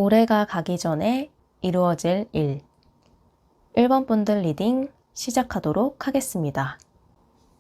올해가 가기 전에 이루어질 일. 1번 분들 리딩 시작하도록 하겠습니다.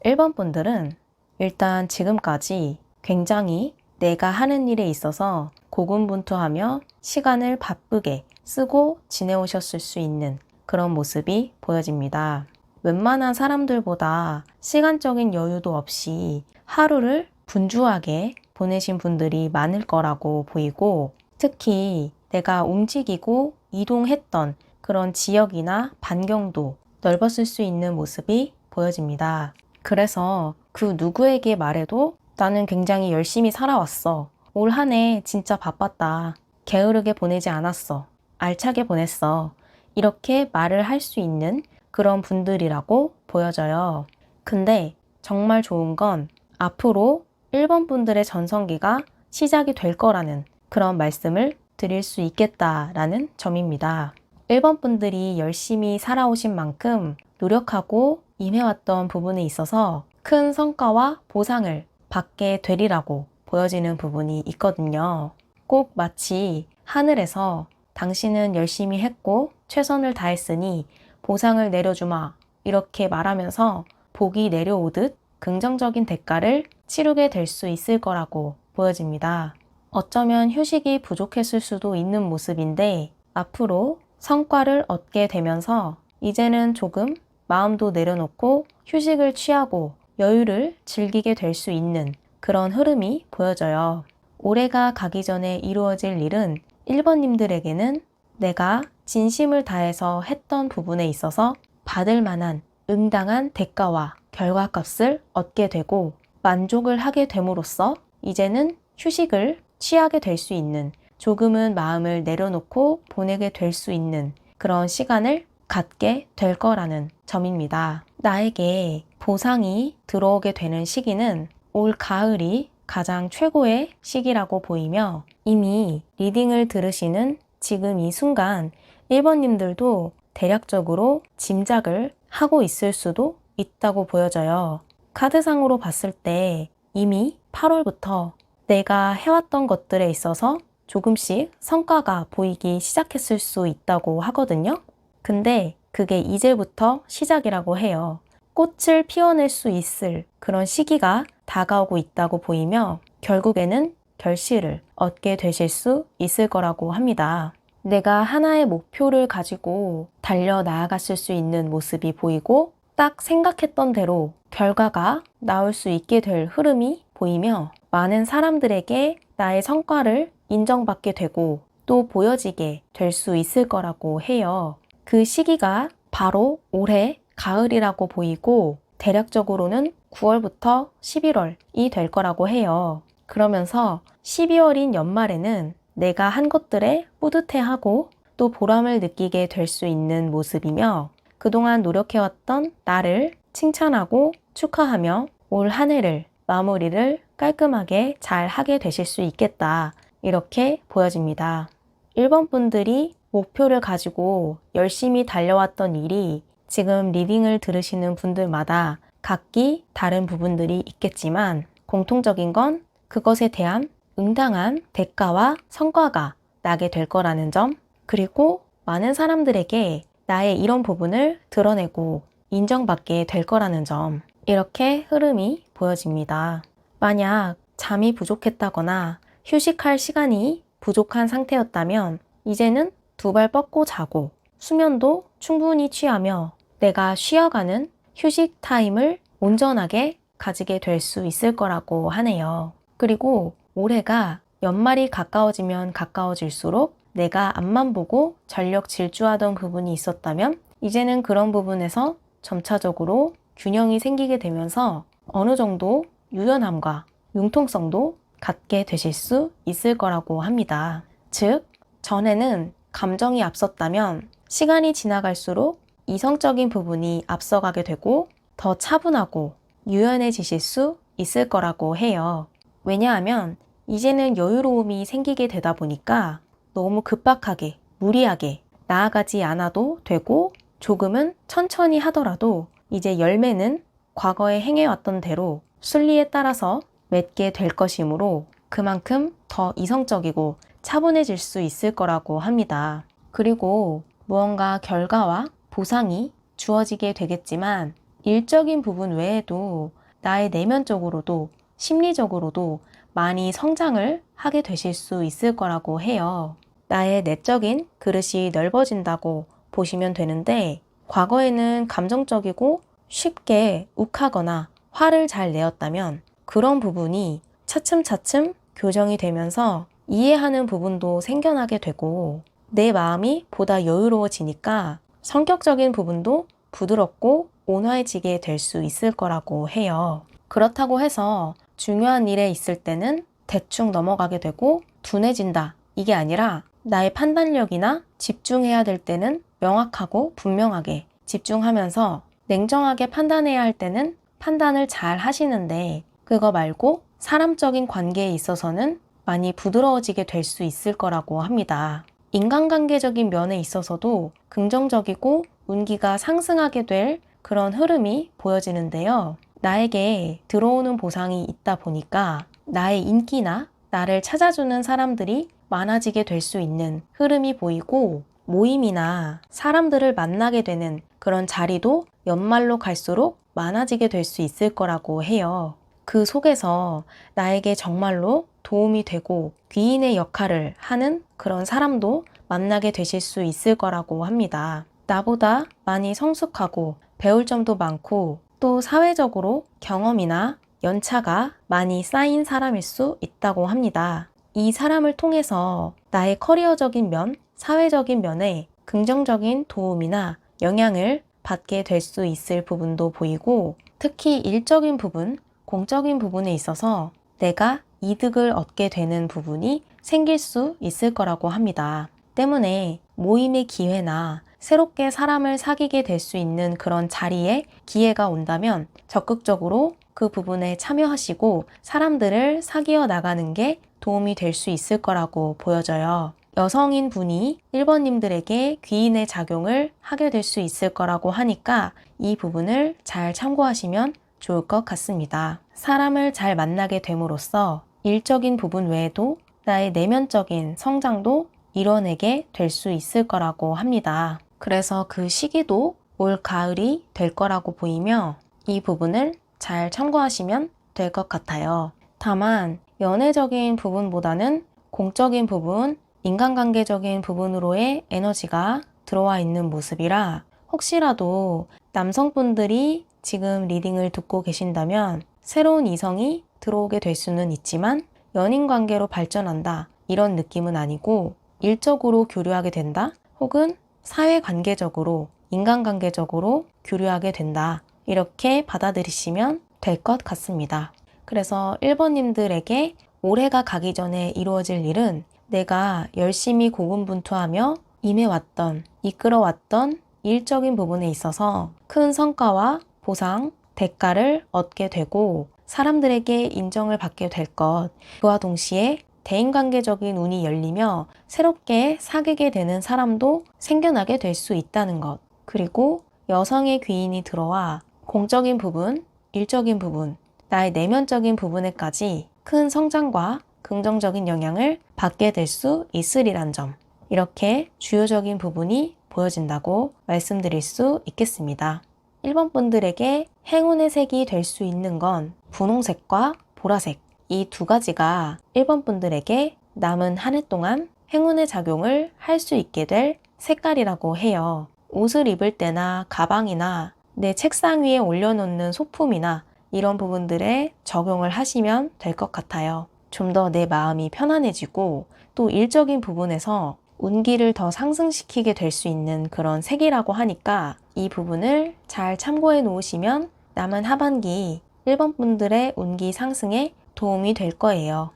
1번 분들은 일단 지금까지 굉장히 내가 하는 일에 있어서 고군분투하며 시간을 바쁘게 쓰고 지내오셨을 수 있는 그런 모습이 보여집니다. 웬만한 사람들보다 시간적인 여유도 없이 하루를 분주하게 보내신 분들이 많을 거라고 보이고, 특히 내가 움직이고 이동했던 그런 지역이나 반경도 넓었을 수 있는 모습이 보여집니다. 그래서 그 누구에게 말해도 나는 굉장히 열심히 살아왔어. 올 한 해 진짜 바빴다. 게으르게 보내지 않았어. 알차게 보냈어. 이렇게 말을 할 수 있는 그런 분들이라고 보여져요. 근데 정말 좋은 건 앞으로 1번 분들의 전성기가 시작이 될 거라는 그런 말씀을 드릴 수 있겠다라는 점입니다. 1번 분들이 열심히 살아오신 만큼 노력하고 임해왔던 부분에 있어서 큰 성과와 보상을 받게 되리라고 보여지는 부분이 있거든요. 꼭 마치 하늘에서 당신은 열심히 했고 최선을 다했으니 보상을 내려주마 이렇게 말하면서 복이 내려오듯 긍정적인 대가를 치르게 될 수 있을 거라고 보여집니다. 어쩌면 휴식이 부족했을 수도 있는 모습인데 앞으로 성과를 얻게 되면서 이제는 조금 마음도 내려놓고 휴식을 취하고 여유를 즐기게 될 수 있는 그런 흐름이 보여져요. 올해가 가기 전에 이루어질 일은 1번님들에게는 내가 진심을 다해서 했던 부분에 있어서 받을 만한 응당한 대가와 결과값을 얻게 되고 만족을 하게 됨으로써 이제는 휴식을 취하게 될 수 있는, 조금은 마음을 내려놓고 보내게 될 수 있는 그런 시간을 갖게 될 거라는 점입니다. 나에게 보상이 들어오게 되는 시기는 올 가을이 가장 최고의 시기라고 보이며, 이미 리딩을 들으시는 지금 이 순간 1번님들도 대략적으로 짐작을 하고 있을 수도 있다고 보여져요. 카드상으로 봤을 때 이미 8월부터 내가 해왔던 것들에 있어서 조금씩 성과가 보이기 시작했을 수 있다고 하거든요. 근데 그게 이제부터 시작이라고 해요. 꽃을 피워낼 수 있을 그런 시기가 다가오고 있다고 보이며 결국에는 결실을 얻게 되실 수 있을 거라고 합니다. 내가 하나의 목표를 가지고 달려 나아갔을 수 있는 모습이 보이고 딱 생각했던 대로 결과가 나올 수 있게 될 흐름이 보이며 많은 사람들에게 나의 성과를 인정받게 되고 또 보여지게 될 수 있을 거라고 해요. 그 시기가 바로 올해 가을이라고 보이고 대략적으로는 9월부터 11월이 될 거라고 해요. 그러면서 12월인 연말에는 내가 한 것들에 뿌듯해하고 또 보람을 느끼게 될 수 있는 모습이며 그동안 노력해왔던 나를 칭찬하고 축하하며 올 한 해를 마무리를 깔끔하게 잘 하게 되실 수 있겠다. 이렇게 보여집니다. 1번 분들이 목표를 가지고 열심히 달려왔던 일이 지금 리딩을 들으시는 분들마다 각기 다른 부분들이 있겠지만 공통적인 건 그것에 대한 응당한 대가와 성과가 나게 될 거라는 점, 그리고 많은 사람들에게 나의 이런 부분을 드러내고 인정받게 될 거라는 점, 이렇게 흐름이 보여집니다. 만약 잠이 부족했다거나 휴식할 시간이 부족한 상태였다면 이제는 두 발 뻗고 자고 수면도 충분히 취하며 내가 쉬어가는 휴식 타임을 온전하게 가지게 될 수 있을 거라고 하네요. 그리고 올해가 연말이 가까워지면 가까워질수록 내가 앞만 보고 전력 질주하던 부분이 있었다면 이제는 그런 부분에서 점차적으로 균형이 생기게 되면서 어느 정도 유연함과 융통성도 갖게 되실 수 있을 거라고 합니다. 즉, 전에는 감정이 앞섰다면 시간이 지나갈수록 이성적인 부분이 앞서가게 되고 더 차분하고 유연해지실 수 있을 거라고 해요. 왜냐하면 이제는 여유로움이 생기게 되다 보니까 너무 급박하게, 무리하게 나아가지 않아도 되고 조금은 천천히 하더라도 이제 열매는 과거에 행해왔던 대로 순리에 따라서 맺게 될 것이므로 그만큼 더 이성적이고 차분해질 수 있을 거라고 합니다. 그리고 무언가 결과와 보상이 주어지게 되겠지만 일적인 부분 외에도 나의 내면적으로도 심리적으로도 많이 성장을 하게 되실 수 있을 거라고 해요. 나의 내적인 그릇이 넓어진다고 보시면 되는데 과거에는 감정적이고 쉽게 욱하거나 화를 잘 내었다면 그런 부분이 차츰차츰 교정이 되면서 이해하는 부분도 생겨나게 되고 내 마음이 보다 여유로워지니까 성격적인 부분도 부드럽고 온화해지게 될 수 있을 거라고 해요. 그렇다고 해서 중요한 일에 있을 때는 대충 넘어가게 되고 둔해진다. 이게 아니라 나의 판단력이나 집중해야 될 때는 명확하고 분명하게 집중하면서 냉정하게 판단해야 할 때는 판단을 잘 하시는데 그거 말고 사람적인 관계에 있어서는 많이 부드러워지게 될 수 있을 거라고 합니다. 인간관계적인 면에 있어서도 긍정적이고 운기가 상승하게 될 그런 흐름이 보여지는데요. 나에게 들어오는 보상이 있다 보니까 나의 인기나 나를 찾아주는 사람들이 많아지게 될 수 있는 흐름이 보이고 모임이나 사람들을 만나게 되는 그런 자리도 연말로 갈수록 많아지게 될 수 있을 거라고 해요. 그 속에서 나에게 정말로 도움이 되고 귀인의 역할을 하는 그런 사람도 만나게 되실 수 있을 거라고 합니다. 나보다 많이 성숙하고 배울 점도 많고 또 사회적으로 경험이나 연차가 많이 쌓인 사람일 수 있다고 합니다. 이 사람을 통해서 나의 커리어적인 면, 사회적인 면에 긍정적인 도움이나 영향을 받게 될 수 있을 부분도 보이고 특히 일적인 부분, 공적인 부분에 있어서 내가 이득을 얻게 되는 부분이 생길 수 있을 거라고 합니다. 때문에 모임의 기회나 새롭게 사람을 사귀게 될 수 있는 그런 자리에 기회가 온다면 적극적으로 그 부분에 참여하시고 사람들을 사귀어 나가는 게 도움이 될 수 있을 거라고 보여져요. 여성인 분이 1번님들에게 귀인의 작용을 하게 될 수 있을 거라고 하니까 이 부분을 잘 참고하시면 좋을 것 같습니다. 사람을 잘 만나게 됨으로써 일적인 부분 외에도 나의 내면적인 성장도 이뤄내게 될 수 있을 거라고 합니다. 그래서 그 시기도 올 가을이 될 거라고 보이며 이 부분을 잘 참고하시면 될 것 같아요. 다만 연애적인 부분보다는 공적인 부분, 인간관계적인 부분으로의 에너지가 들어와 있는 모습이라 혹시라도 남성분들이 지금 리딩을 듣고 계신다면 새로운 이성이 들어오게 될 수는 있지만 연인 관계로 발전한다 이런 느낌은 아니고 일적으로 교류하게 된다 혹은 사회관계적으로 인간관계적으로 교류하게 된다 이렇게 받아들이시면 될 것 같습니다. 그래서 1번님들에게 올해가 가기 전에 이루어질 일은 내가 열심히 고군분투하며 임해왔던, 이끌어왔던 일적인 부분에 있어서 큰 성과와 보상, 대가를 얻게 되고 사람들에게 인정을 받게 될 것, 그와 동시에 대인관계적인 운이 열리며 새롭게 사귀게 되는 사람도 생겨나게 될 수 있다는 것, 그리고 여성의 귀인이 들어와 공적인 부분, 일적인 부분, 나의 내면적인 부분에까지 큰 성장과 긍정적인 영향을 받게 될 수 있으리란 점, 이렇게 주요적인 부분이 보여진다고 말씀드릴 수 있겠습니다. 1번 분들에게 행운의 색이 될 수 있는 건 분홍색과 보라색, 이 두 가지가 1번 분들에게 남은 한 해 동안 행운의 작용을 할 수 있게 될 색깔이라고 해요. 옷을 입을 때나 가방이나 내 책상 위에 올려놓는 소품이나 이런 부분들에 적용을 하시면 될 것 같아요. 좀 더 내 마음이 편안해지고 또 일적인 부분에서 운기를 더 상승시키게 될 수 있는 그런 색이라고 하니까 이 부분을 잘 참고해 놓으시면 남은 하반기 1번 분들의 운기 상승에 도움이 될 거예요.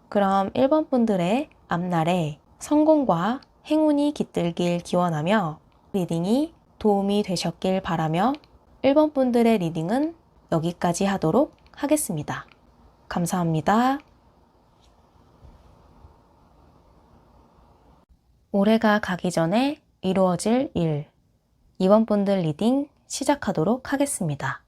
그럼 1번 분들의 앞날에 성공과 행운이 깃들길 기원하며 리딩이 도움이 되셨길 바라며 1번 분들의 리딩은 여기까지 하도록 하겠습니다. 감사합니다. 올해가 가기 전에 이루어질 일 2번 분들 리딩 시작하도록 하겠습니다.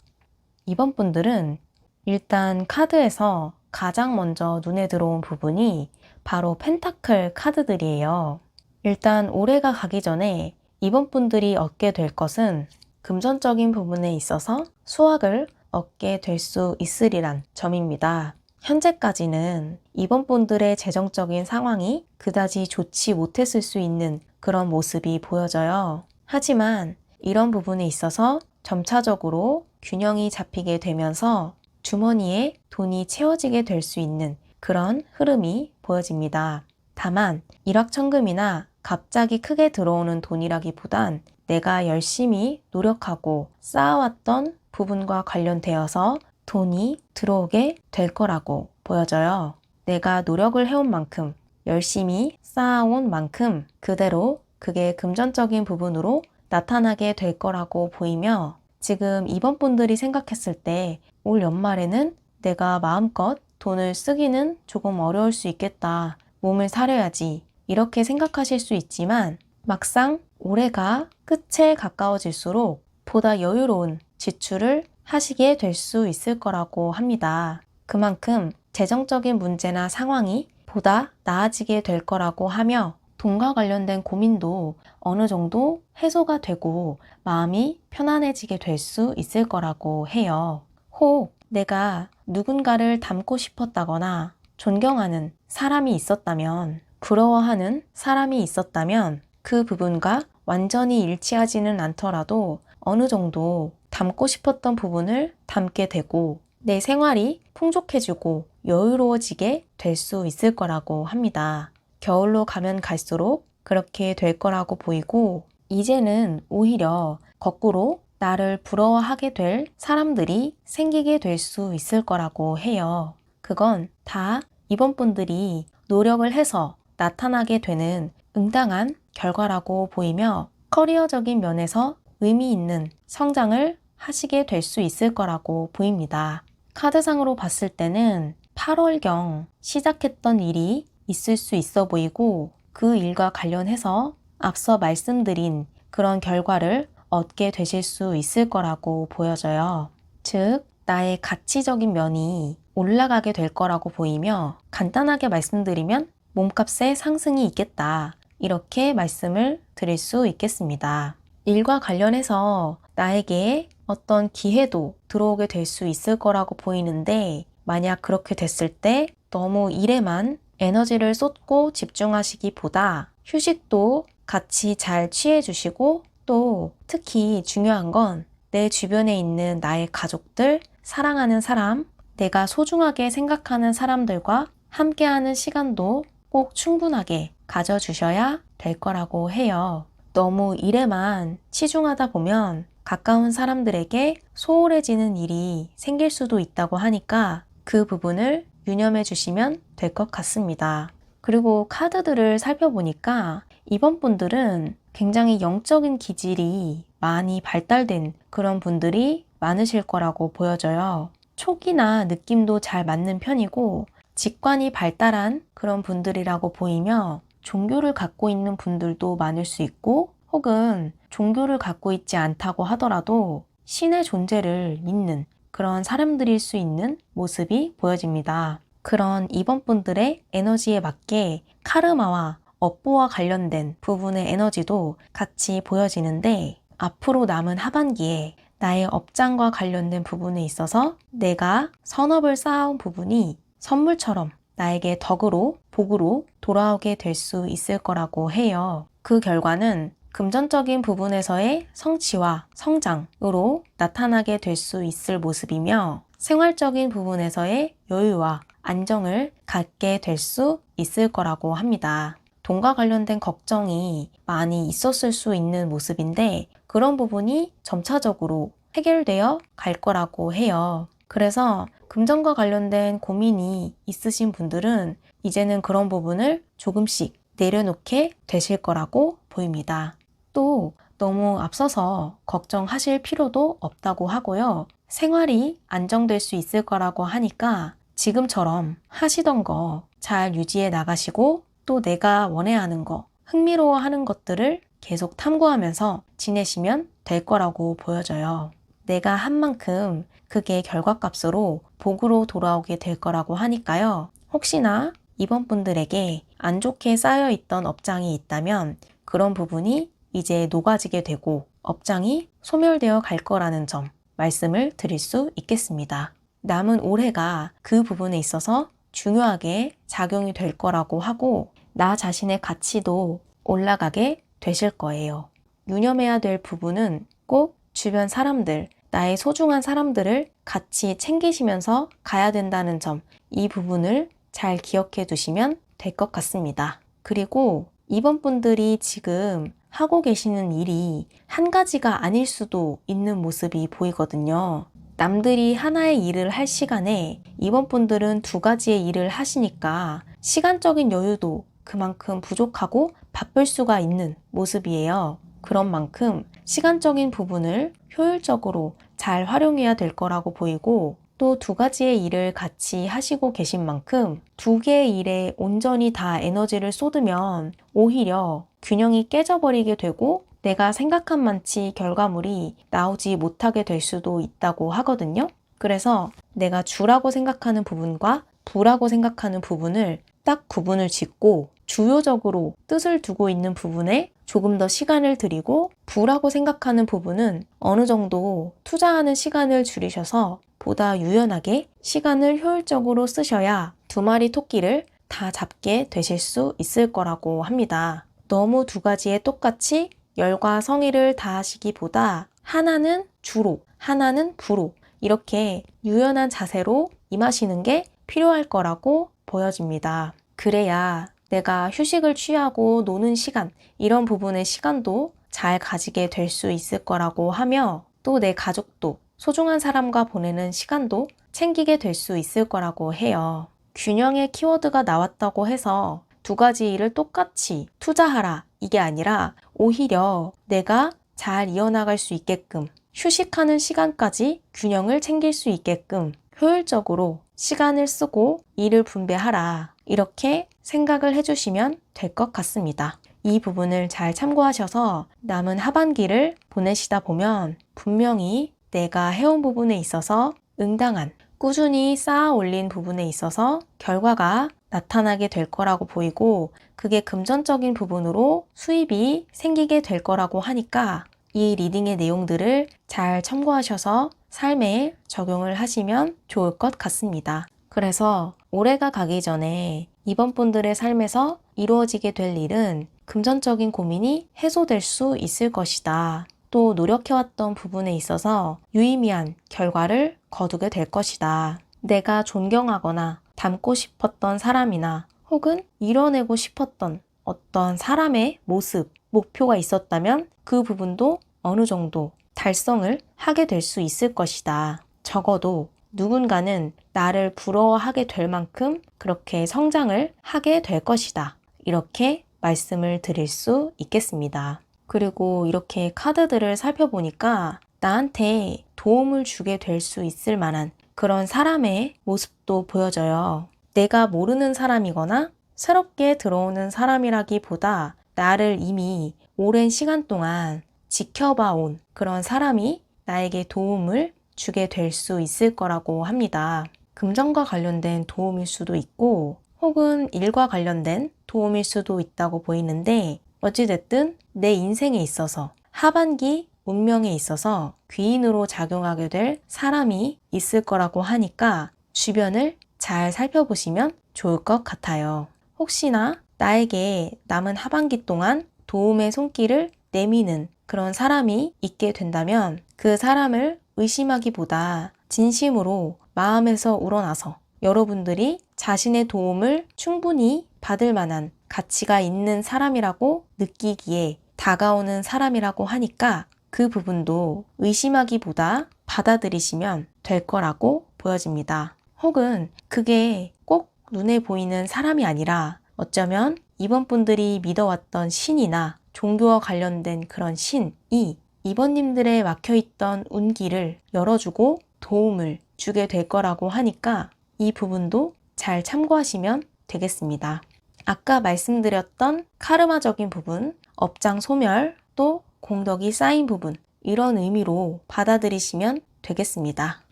2번 분들은 일단 카드에서 가장 먼저 눈에 들어온 부분이 바로 펜타클 카드들이에요. 일단 올해가 가기 전에 이번 분들이 얻게 될 것은 금전적인 부분에 있어서 수확을 얻게 될 수 있으리란 점입니다. 현재까지는 이번 분들의 재정적인 상황이 그다지 좋지 못했을 수 있는 그런 모습이 보여져요. 하지만 이런 부분에 있어서 점차적으로 균형이 잡히게 되면서 주머니에 돈이 채워지게 될 수 있는 그런 흐름이 보여집니다. 다만 일확천금이나 갑자기 크게 들어오는 돈이라기보단 내가 열심히 노력하고 쌓아왔던 부분과 관련되어서 돈이 들어오게 될 거라고 보여져요. 내가 노력을 해온 만큼, 열심히 쌓아온 만큼 그대로 그게 금전적인 부분으로 나타나게 될 거라고 보이며, 지금 이번 분들이 생각했을 때 올 연말에는 내가 마음껏 돈을 쓰기는 조금 어려울 수 있겠다. 몸을 사려야지. 이렇게 생각하실 수 있지만 막상 올해가 끝에 가까워질수록 보다 여유로운 지출을 하시게 될 수 있을 거라고 합니다. 그만큼 재정적인 문제나 상황이 보다 나아지게 될 거라고 하며 돈과 관련된 고민도 어느 정도 해소가 되고 마음이 편안해지게 될 수 있을 거라고 해요. 혹 내가 누군가를 닮고 싶었다거나 존경하는 사람이 있었다면, 부러워하는 사람이 있었다면 그 부분과 완전히 일치하지는 않더라도 어느 정도 닮고 싶었던 부분을 닮게 되고 내 생활이 풍족해지고 여유로워지게 될 수 있을 거라고 합니다. 겨울로 가면 갈수록 그렇게 될 거라고 보이고, 이제는 오히려 거꾸로 나를 부러워하게 될 사람들이 생기게 될 수 있을 거라고 해요. 그건 다 이번 분들이 노력을 해서 나타나게 되는 응당한 결과라고 보이며 커리어적인 면에서 의미 있는 성장을 하시게 될 수 있을 거라고 보입니다. 카드상으로 봤을 때는 8월경 시작했던 일이 있을 수 있어 보이고, 그 일과 관련해서 앞서 말씀드린 그런 결과를 얻게 되실 수 있을 거라고 보여져요. 즉, 나의 가치적인 면이 올라가게 될 거라고 보이며, 간단하게 말씀드리면 몸값의 상승이 있겠다. 이렇게 말씀을 드릴 수 있겠습니다. 일과 관련해서 나에게 어떤 기회도 들어오게 될 수 있을 거라고 보이는데, 만약 그렇게 됐을 때 너무 일에만 에너지를 쏟고 집중하시기보다 휴식도 같이 잘 취해 주시고, 또 특히 중요한 건 내 주변에 있는 나의 가족들, 사랑하는 사람, 내가 소중하게 생각하는 사람들과 함께하는 시간도 꼭 충분하게 가져주셔야 될 거라고 해요. 너무 일에만 치중하다 보면 가까운 사람들에게 소홀해지는 일이 생길 수도 있다고 하니까 그 부분을 유념해 주시면 될 것 같습니다. 그리고 카드들을 살펴보니까 이번 분들은 굉장히 영적인 기질이 많이 발달된 그런 분들이 많으실 거라고 보여져요. 촉이나 느낌도 잘 맞는 편이고 직관이 발달한 그런 분들이라고 보이며, 종교를 갖고 있는 분들도 많을 수 있고, 혹은 종교를 갖고 있지 않다고 하더라도 신의 존재를 믿는 그런 사람들일 수 있는 모습이 보여집니다. 그런 이번 분들의 에너지에 맞게 카르마와 업보와 관련된 부분의 에너지도 같이 보여지는데, 앞으로 남은 하반기에 나의 업장과 관련된 부분에 있어서 내가 선업을 쌓아온 부분이 선물처럼 나에게 덕으로, 복으로 돌아오게 될 수 있을 거라고 해요. 그 결과는 금전적인 부분에서의 성취와 성장으로 나타나게 될 수 있을 모습이며, 생활적인 부분에서의 여유와 안정을 갖게 될 수 있을 거라고 합니다. 돈과 관련된 걱정이 많이 있었을 수 있는 모습인데, 그런 부분이 점차적으로 해결되어 갈 거라고 해요. 그래서 금전과 관련된 고민이 있으신 분들은 이제는 그런 부분을 조금씩 내려놓게 되실 거라고 보입니다. 또 너무 앞서서 걱정하실 필요도 없다고 하고요. 생활이 안정될 수 있을 거라고 하니까 지금처럼 하시던 거 잘 유지해 나가시고, 또 내가 원해하는 거, 흥미로워하는 것들을 계속 탐구하면서 지내시면 될 거라고 보여져요. 내가 한 만큼 그게 결과값으로 복으로 돌아오게 될 거라고 하니까요. 혹시나 이번 분들에게 안 좋게 쌓여있던 업장이 있다면 그런 부분이 이제 녹아지게 되고 업장이 소멸되어 갈 거라는 점 말씀을 드릴 수 있겠습니다. 남은 올해가 그 부분에 있어서 중요하게 작용이 될 거라고 하고 나 자신의 가치도 올라가게 되실 거예요. 유념해야 될 부분은 꼭 주변 사람들, 나의 소중한 사람들을 같이 챙기시면서 가야 된다는 점, 이 부분을 잘 기억해 두시면 될 것 같습니다. 그리고 이번 분들이 지금 하고 계시는 일이 한 가지가 아닐 수도 있는 모습이 보이거든요. 남들이 하나의 일을 할 시간에 이번 분들은 두 가지의 일을 하시니까 시간적인 여유도 그만큼 부족하고 바쁠 수가 있는 모습이에요. 그런 만큼 시간적인 부분을 효율적으로 잘 활용해야 될 거라고 보이고 또 두 가지의 일을 같이 하시고 계신 만큼 두 개의 일에 온전히 다 에너지를 쏟으면 오히려 균형이 깨져버리게 되고 내가 생각한 만치 결과물이 나오지 못하게 될 수도 있다고 하거든요. 그래서 내가 주라고 생각하는 부분과 부라고 생각하는 부분을 딱 구분을 짓고 주요적으로 뜻을 두고 있는 부분에 조금 더 시간을 들이고 부라고 생각하는 부분은 어느 정도 투자하는 시간을 줄이셔서 보다 유연하게 시간을 효율적으로 쓰셔야 두 마리 토끼를 다 잡게 되실 수 있을 거라고 합니다. 너무 두 가지에 똑같이 열과 성의를 다하시기보다 하나는 주로, 하나는 부로 이렇게 유연한 자세로 임하시는 게 필요할 거라고 보여집니다. 그래야 내가 휴식을 취하고 노는 시간, 이런 부분의 시간도 잘 가지게 될 수 있을 거라고 하며 또 내 가족도 소중한 사람과 보내는 시간도 챙기게 될 수 있을 거라고 해요. 균형의 키워드가 나왔다고 해서 두 가지 일을 똑같이 투자하라 이게 아니라 오히려 내가 잘 이어나갈 수 있게끔 휴식하는 시간까지 균형을 챙길 수 있게끔 효율적으로 시간을 쓰고 일을 분배하라 이렇게 생각을 해주시면 될 것 같습니다. 이 부분을 잘 참고하셔서 남은 하반기를 보내시다 보면 분명히 내가 해온 부분에 있어서 응당한 꾸준히 쌓아 올린 부분에 있어서 결과가 나타나게 될 거라고 보이고 그게 금전적인 부분으로 수입이 생기게 될 거라고 하니까 이 리딩의 내용들을 잘 참고하셔서 삶에 적용을 하시면 좋을 것 같습니다. 그래서 올해가 가기 전에 이번 분들의 삶에서 이루어지게 될 일은 금전적인 고민이 해소될 수 있을 것이다. 또 노력해왔던 부분에 있어서 유의미한 결과를 거두게 될 것이다. 내가 존경하거나 닮고 싶었던 사람이나 혹은 이뤄내고 싶었던 어떤 사람의 모습, 목표가 있었다면 그 부분도 어느 정도 달성을 하게 될 수 있을 것이다. 적어도 누군가는 나를 부러워하게 될 만큼 그렇게 성장을 하게 될 것이다. 이렇게 말씀을 드릴 수 있겠습니다. 그리고 이렇게 카드들을 살펴보니까 나한테 도움을 주게 될 수 있을 만한 그런 사람의 모습도 보여져요. 내가 모르는 사람이거나 새롭게 들어오는 사람이라기보다 나를 이미 오랜 시간 동안 지켜봐온 그런 사람이 나에게 도움을 주게 될 수 있을 거라고 합니다. 금전과 관련된 도움일 수도 있고 혹은 일과 관련된 도움일 수도 있다고 보이는데 어찌됐든 내 인생에 있어서 하반기 운명에 있어서 귀인으로 작용하게 될 사람이 있을 거라고 하니까 주변을 잘 살펴보시면 좋을 것 같아요. 혹시나 나에게 남은 하반기 동안 도움의 손길을 내미는 그런 사람이 있게 된다면 그 사람을 의심하기보다 진심으로 마음에서 우러나서 여러분들이 자신의 도움을 충분히 받을 만한 가치가 있는 사람이라고 느끼기에 다가오는 사람이라고 하니까 그 부분도 의심하기보다 받아들이시면 될 거라고 보여집니다. 혹은 그게 꼭 눈에 보이는 사람이 아니라 어쩌면 이번 분들이 믿어왔던 신이나 종교와 관련된 그런 신이 이번님들의 막혀있던 운기를 열어주고 도움을 주게 될 거라고 하니까 이 부분도 잘 참고하시면 되겠습니다. 아까 말씀드렸던 카르마적인 부분, 업장 소멸, 또 공덕이 쌓인 부분 이런 의미로 받아들이시면 되겠습니다.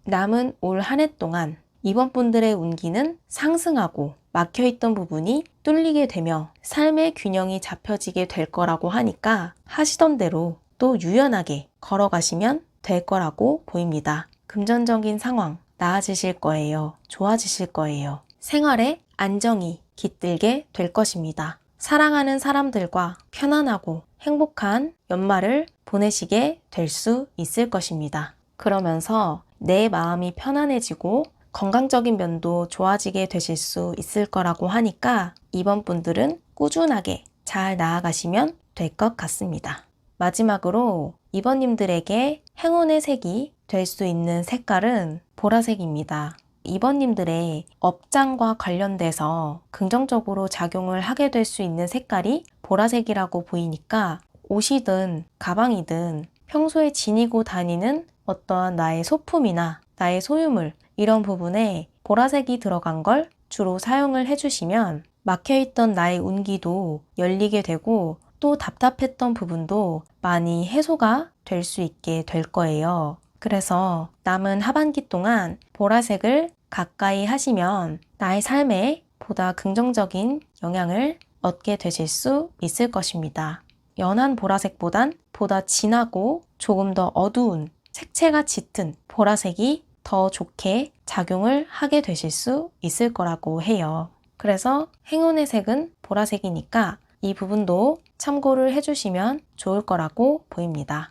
남은 올 한 해 동안 이번 분들의 운기는 상승하고 막혀있던 부분이 뚫리게 되며 삶의 균형이 잡혀지게 될 거라고 하니까 하시던 대로 또 유연하게 걸어가시면 될 거라고 보입니다. 금전적인 상황 나아지실 거예요. 좋아지실 거예요. 생활에 안정이 깃들게 될 것입니다. 사랑하는 사람들과 편안하고 행복한 연말을 보내시게 될 수 있을 것입니다. 그러면서 내 마음이 편안해지고 건강적인 면도 좋아지게 되실 수 있을 거라고 하니까 이번 분들은 꾸준하게 잘 나아가시면 될 것 같습니다. 마지막으로 이번님들에게 행운의 색이 될 수 있는 색깔은 보라색입니다. 이번님들의 업장과 관련돼서 긍정적으로 작용을 하게 될 수 있는 색깔이 보라색이라고 보이니까 옷이든 가방이든 평소에 지니고 다니는 어떠한 나의 소품이나 나의 소유물 이런 부분에 보라색이 들어간 걸 주로 사용을 해주시면 막혀있던 나의 운기도 열리게 되고 또 답답했던 부분도 많이 해소가 될 수 있게 될 거예요. 그래서 남은 하반기 동안 보라색을 가까이 하시면 나의 삶에 보다 긍정적인 영향을 얻게 되실 수 있을 것입니다. 연한 보라색보단 보다 진하고 조금 더 어두운 색채가 짙은 보라색이 더 좋게 작용을 하게 되실 수 있을 거라고 해요. 그래서 행운의 색은 보라색이니까 이 부분도 참고를 해주시면 좋을 거라고 보입니다.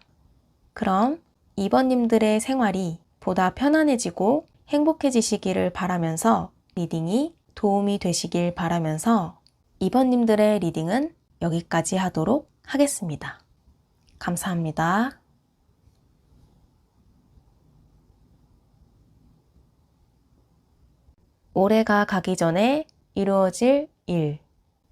그럼 이번님들의 생활이 보다 편안해지고 행복해지시기를 바라면서 리딩이 도움이 되시길 바라면서 이번님들의 리딩은 여기까지 하도록 하겠습니다. 감사합니다. 올해가 가기 전에 이루어질 일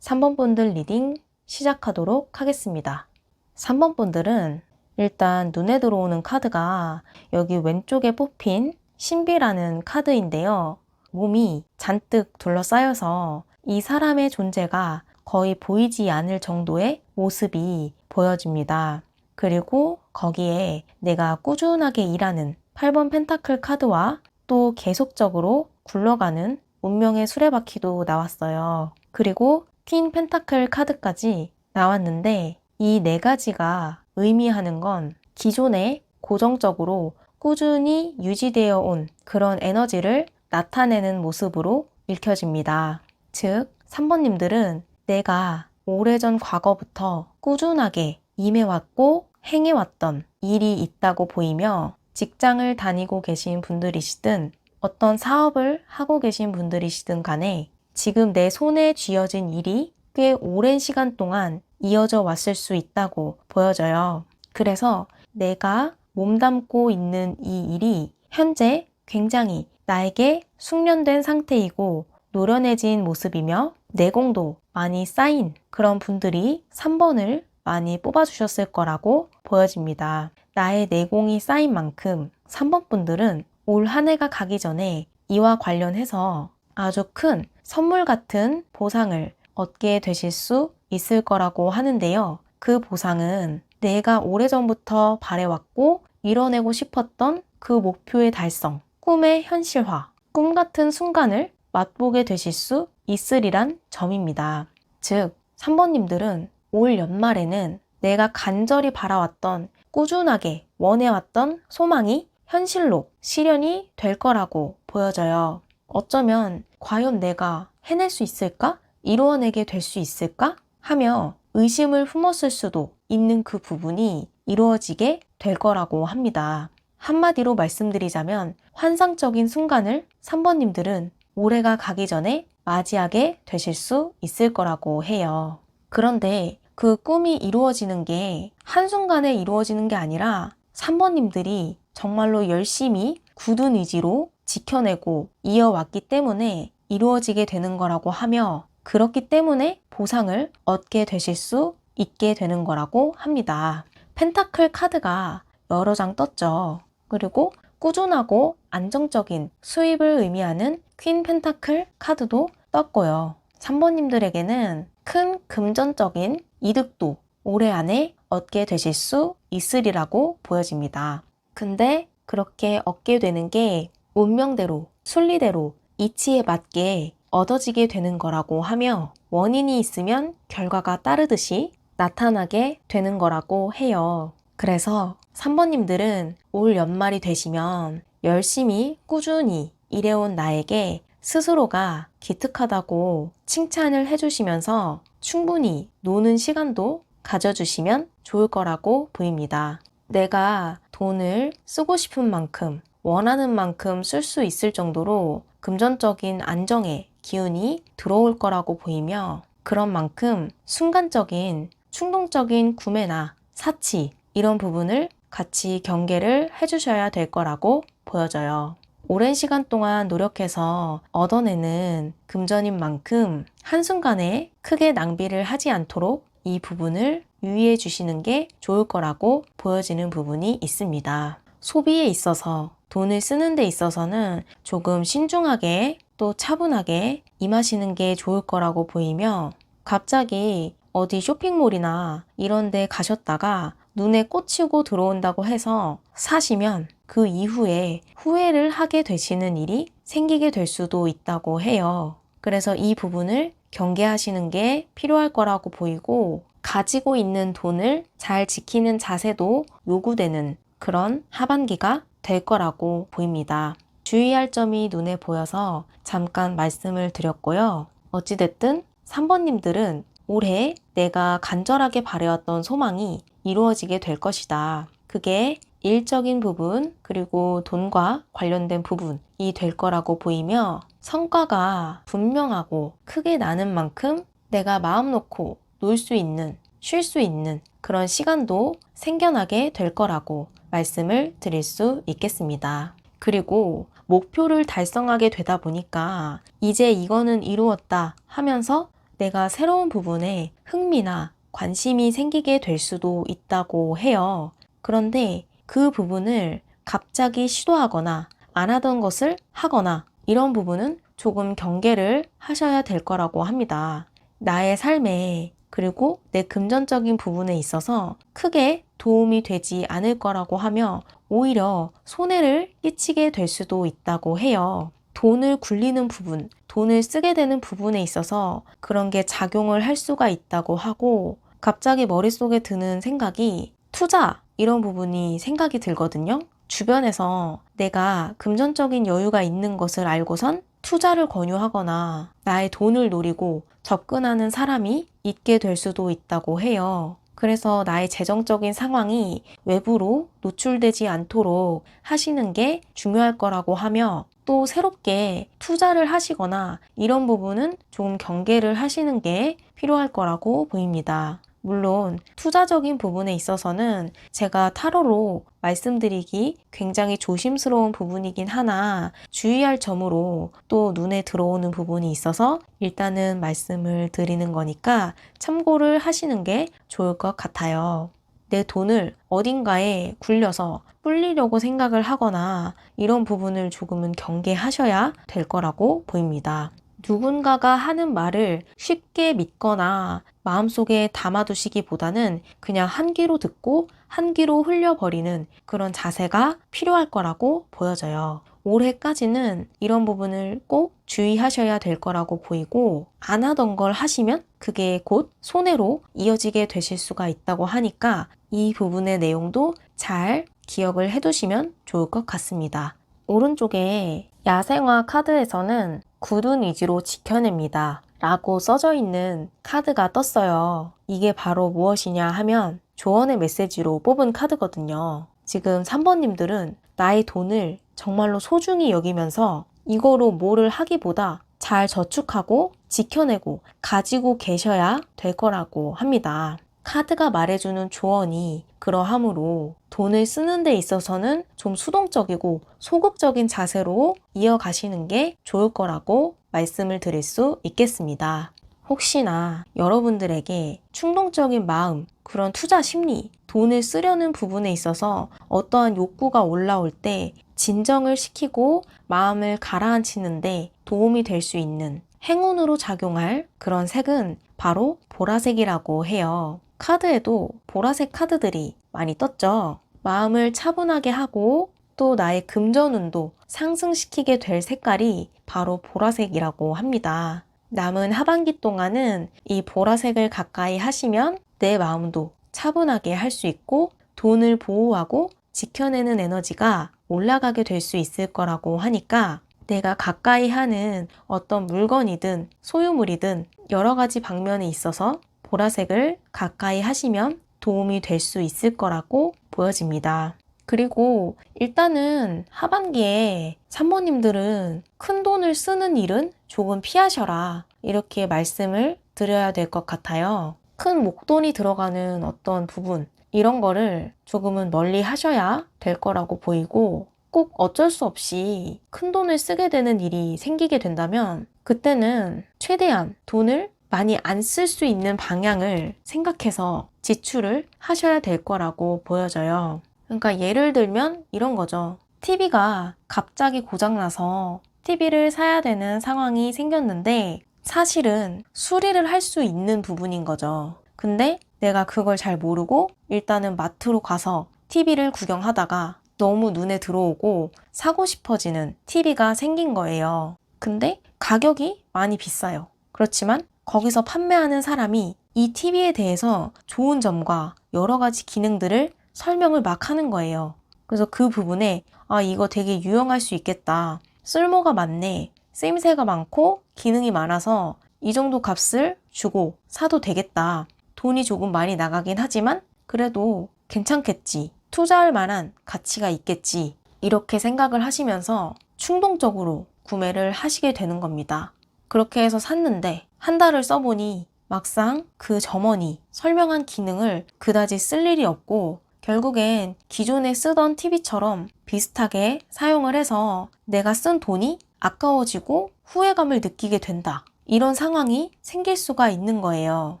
3번 분들 리딩 시작하도록 하겠습니다. 3번 분들은 일단 눈에 들어오는 카드가 여기 왼쪽에 뽑힌 신비라는 카드인데요. 몸이 잔뜩 둘러싸여서 이 사람의 존재가 거의 보이지 않을 정도의 모습이 보여집니다. 그리고 거기에 내가 꾸준하게 일하는 8번 펜타클 카드와 또 계속적으로 굴러가는 운명의 수레바퀴도 나왔어요. 그리고 퀸 펜타클 카드까지 나왔는데 이 네 가지가 의미하는 건 기존에 고정적으로 꾸준히 유지되어 온 그런 에너지를 나타내는 모습으로 읽혀집니다. 즉, 3번님들은 내가 오래전 과거부터 꾸준하게 임해왔고 행해왔던 일이 있다고 보이며 직장을 다니고 계신 분들이시든 어떤 사업을 하고 계신 분들이시든 간에 지금 내 손에 쥐어진 일이 꽤 오랜 시간 동안 이어져 왔을 수 있다고 보여져요. 그래서 내가 몸담고 있는 이 일이 현재 굉장히 나에게 숙련된 상태이고 노련해진 모습이며 내공도 많이 쌓인 그런 분들이 3번을 많이 뽑아주셨을 거라고 보여집니다. 나의 내공이 쌓인 만큼 3번 분들은 올 한 해가 가기 전에 이와 관련해서 아주 큰 선물 같은 보상을 얻게 되실 수 있을 거라고 하는데요. 그 보상은 내가 오래전부터 바래왔고 이뤄내고 싶었던 그 목표의 달성, 꿈의 현실화, 꿈 같은 순간을 맛보게 되실 수 있으리란 점입니다. 즉, 3번님들은 올 연말에는 내가 간절히 바라왔던 꾸준하게 원해왔던 소망이 현실로 실현이 될 거라고 보여져요. 어쩌면 과연 내가 해낼 수 있을까? 이루어내게 될 수 있을까? 하며 의심을 품었을 수도 있는 그 부분이 이루어지게 될 거라고 합니다. 한마디로 말씀드리자면 환상적인 순간을 3번님들은 올해가 가기 전에 맞이하게 되실 수 있을 거라고 해요. 그런데 그 꿈이 이루어지는 게 한순간에 이루어지는 게 아니라 3번님들이 정말로 열심히 굳은 의지로 지켜내고 이어왔기 때문에 이루어지게 되는 거라고 하며 그렇기 때문에 보상을 얻게 되실 수 있게 되는 거라고 합니다. 펜타클 카드가 여러 장 떴죠. 그리고 꾸준하고 안정적인 수입을 의미하는 퀸 펜타클 카드도 떴고요. 3번님들에게는 큰 금전적인 이득도 올해 안에 얻게 되실 수 있으리라고 보여집니다. 근데 그렇게 얻게 되는 게 운명대로, 순리대로, 이치에 맞게 얻어지게 되는 거라고 하며 원인이 있으면 결과가 따르듯이 나타나게 되는 거라고 해요. 그래서 3번님들은 올 연말이 되시면 열심히 꾸준히 일해온 나에게 스스로가 기특하다고 칭찬을 해주시면서 충분히 노는 시간도 가져주시면 좋을 거라고 보입니다. 내가 돈을 쓰고 싶은 만큼, 원하는 만큼 쓸 수 있을 정도로 금전적인 안정의 기운이 들어올 거라고 보이며 그런 만큼 순간적인 충동적인 구매나 사치 이런 부분을 같이 경계를 해주셔야 될 거라고 보여져요. 오랜 시간 동안 노력해서 얻어내는 금전인 만큼 한순간에 크게 낭비를 하지 않도록 이 부분을 유의해 주시는 게 좋을 거라고 보여지는 부분이 있습니다. 소비에 있어서 돈을 쓰는 데 있어서는 조금 신중하게 또 차분하게 임하시는 게 좋을 거라고 보이며 갑자기 어디 쇼핑몰이나 이런 데 가셨다가 눈에 꽂히고 들어온다고 해서 사시면 그 이후에 후회를 하게 되시는 일이 생기게 될 수도 있다고 해요. 그래서 이 부분을 경계하시는 게 필요할 거라고 보이고 가지고 있는 돈을 잘 지키는 자세도 요구되는 그런 하반기가 될 거라고 보입니다. 주의할 점이 눈에 보여서 잠깐 말씀을 드렸고요. 어찌됐든 3번님들은 올해 내가 간절하게 바래왔던 소망이 이루어지게 될 것이다. 그게 일적인 부분 그리고 돈과 관련된 부분이 될 거라고 보이며 성과가 분명하고 크게 나는 만큼 내가 마음 놓고 놀 수 있는, 쉴 수 있는 그런 시간도 생겨나게 될 거라고 말씀을 드릴 수 있겠습니다. 그리고 목표를 달성하게 되다 보니까 이제 이거는 이루었다 하면서 내가 새로운 부분에 흥미나 관심이 생기게 될 수도 있다고 해요. 그런데 그 부분을 갑자기 시도하거나 안 하던 것을 하거나 이런 부분은 조금 경계를 하셔야 될 거라고 합니다. 나의 삶에 그리고 내 금전적인 부분에 있어서 크게 도움이 되지 않을 거라고 하며 오히려 손해를 끼치게 될 수도 있다고 해요. 돈을 굴리는 부분, 돈을 쓰게 되는 부분에 있어서 그런 게 작용을 할 수가 있다고 하고 갑자기 머릿속에 드는 생각이 투자 이런 부분이 생각이 들거든요. 주변에서 내가 금전적인 여유가 있는 것을 알고선 투자를 권유하거나 나의 돈을 노리고 접근하는 사람이 있게 될 수도 있다고 해요. 그래서 나의 재정적인 상황이 외부로 노출되지 않도록 하시는 게 중요할 거라고 하며 또 새롭게 투자를 하시거나 이런 부분은 좀 경계를 하시는 게 필요할 거라고 보입니다. 물론 투자적인 부분에 있어서는 제가 타로로 말씀드리기 굉장히 조심스러운 부분이긴 하나 주의할 점으로 또 눈에 들어오는 부분이 있어서 일단은 말씀을 드리는 거니까 참고를 하시는 게 좋을 것 같아요. 내 돈을 어딘가에 굴려서 불리려고 생각을 하거나 이런 부분을 조금은 경계하셔야 될 거라고 보입니다. 누군가가 하는 말을 쉽게 믿거나 마음속에 담아두시기보다는 그냥 한 귀로 듣고 한 귀로 흘려버리는 그런 자세가 필요할 거라고 보여져요. 올해까지는 이런 부분을 꼭 주의하셔야 될 거라고 보이고 안 하던 걸 하시면 그게 곧 손해로 이어지게 되실 수가 있다고 하니까 이 부분의 내용도 잘 기억을 해두시면 좋을 것 같습니다. 오른쪽에 야생화 카드에서는 굳은 의지로 지켜냅니다 라고 써져 있는 카드가 떴어요. 이게 바로 무엇이냐 하면 조언의 메시지로 뽑은 카드거든요. 지금 3번님들은 나의 돈을 정말로 소중히 여기면서 이거로 뭐를 하기보다 잘 저축하고 지켜내고 가지고 계셔야 될 거라고 합니다. 카드가 말해주는 조언이 그러하므로 돈을 쓰는 데 있어서는 좀 수동적이고 소극적인 자세로 이어가시는 게 좋을 거라고 말씀을 드릴 수 있겠습니다. 혹시나 여러분들에게 충동적인 마음, 그런 투자 심리, 돈을 쓰려는 부분에 있어서 어떠한 욕구가 올라올 때 진정을 시키고 마음을 가라앉히는데 도움이 될 수 있는 행운으로 작용할 그런 색은 바로 보라색이라고 해요. 카드에도 보라색 카드들이 많이 떴죠. 마음을 차분하게 하고 또 나의 금전운도 상승시키게 될 색깔이 바로 보라색이라고 합니다. 남은 하반기 동안은 이 보라색을 가까이 하시면 내 마음도 차분하게 할 수 있고 돈을 보호하고 지켜내는 에너지가 올라가게 될 수 있을 거라고 하니까 내가 가까이 하는 어떤 물건이든 소유물이든 여러 가지 방면에 있어서 보라색을 가까이 하시면 도움이 될 수 있을 거라고 보여집니다. 그리고 일단은 하반기에 산모님들은 큰 돈을 쓰는 일은 조금 피하셔라 이렇게 말씀을 드려야 될 것 같아요. 큰 목돈이 들어가는 어떤 부분 이런 거를 조금은 멀리 하셔야 될 거라고 보이고 꼭 어쩔 수 없이 큰 돈을 쓰게 되는 일이 생기게 된다면 그때는 최대한 돈을 많이 안 쓸 수 있는 방향을 생각해서 지출을 하셔야 될 거라고 보여져요. 그러니까 예를 들면 이런 거죠. TV가 갑자기 고장나서 TV를 사야 되는 상황이 생겼는데 사실은 수리를 할 수 있는 부분인 거죠. 근데 내가 그걸 잘 모르고 일단은 마트로 가서 TV를 구경하다가 너무 눈에 들어오고 사고 싶어지는 TV가 생긴 거예요. 근데 가격이 많이 비싸요. 그렇지만 거기서 판매하는 사람이 이 TV에 대해서 좋은 점과 여러 가지 기능들을 설명을 막 하는 거예요. 그래서 그 부분에 이거 되게 유용할 수 있겠다. 쓸모가 많네. 쓰임새가 많고 기능이 많아서 이 정도 값을 주고 사도 되겠다. 돈이 조금 많이 나가긴 하지만 그래도 괜찮겠지. 투자할 만한 가치가 있겠지. 이렇게 생각을 하시면서 충동적으로 구매를 하시게 되는 겁니다. 그렇게 해서 샀는데 한 달을 써보니 막상 그 점원이 설명한 기능을 그다지 쓸 일이 없고 결국엔 기존에 쓰던 TV처럼 비슷하게 사용을 해서 내가 쓴 돈이 아까워지고 후회감을 느끼게 된다. 이런 상황이 생길 수가 있는 거예요.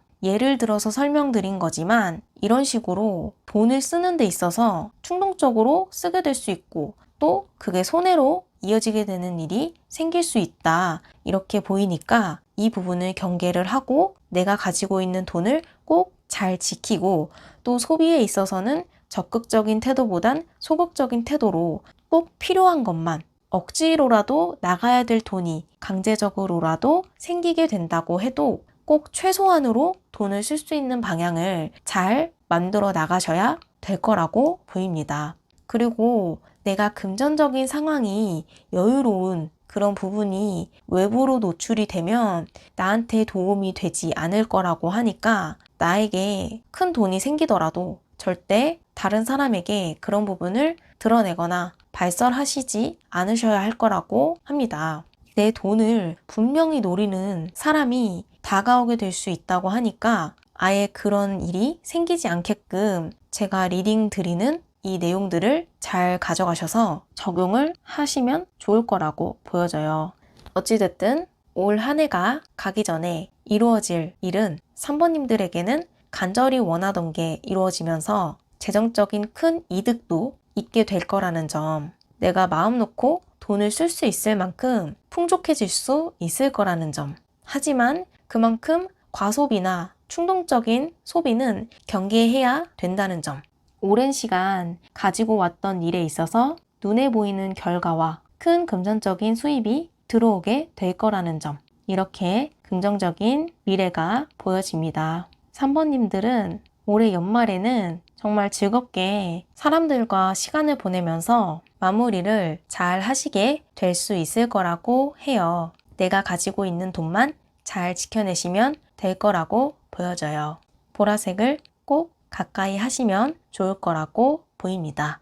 예를 들어서 설명드린 거지만 이런 식으로 돈을 쓰는 데 있어서 충동적으로 쓰게 될 수 있고 또 그게 손해로 이어지게 되는 일이 생길 수 있다. 이렇게 보이니까 이 부분을 경계를 하고 내가 가지고 있는 돈을 꼭 잘 지키고 또 소비에 있어서는 적극적인 태도보단 소극적인 태도로 꼭 필요한 것만 억지로라도 나가야 될 돈이 강제적으로라도 생기게 된다고 해도 꼭 최소한으로 돈을 쓸 수 있는 방향을 잘 만들어 나가셔야 될 거라고 보입니다. 그리고 내가 금전적인 상황이 여유로운 그런 부분이 외부로 노출이 되면 나한테 도움이 되지 않을 거라고 하니까 나에게 큰 돈이 생기더라도 절대 다른 사람에게 그런 부분을 드러내거나 발설하시지 않으셔야 할 거라고 합니다. 내 돈을 분명히 노리는 사람이 다가오게 될 수 있다고 하니까 아예 그런 일이 생기지 않게끔 제가 리딩 드리는 이 내용들을 잘 가져가셔서 적용을 하시면 좋을 거라고 보여져요. 어찌됐든 올 한 해가 가기 전에 이루어질 일은 3번님들에게는 간절히 원하던 게 이루어지면서 재정적인 큰 이득도 있게 될 거라는 점, 내가 마음 놓고 돈을 쓸 수 있을 만큼 풍족해질 수 있을 거라는 점, 하지만 그만큼 과소비나 충동적인 소비는 경계해야 된다는 점, 오랜 시간 가지고 왔던 일에 있어서 눈에 보이는 결과와 큰 금전적인 수입이 들어오게 될 거라는 점, 이렇게 긍정적인 미래가 보여집니다. 3번님들은 올해 연말에는 정말 즐겁게 사람들과 시간을 보내면서 마무리를 잘 하시게 될 수 있을 거라고 해요. 내가 가지고 있는 돈만 잘 지켜내시면 될 거라고 보여져요. 보라색을 꼭 가까이 하시면 좋을 거라고 보입니다.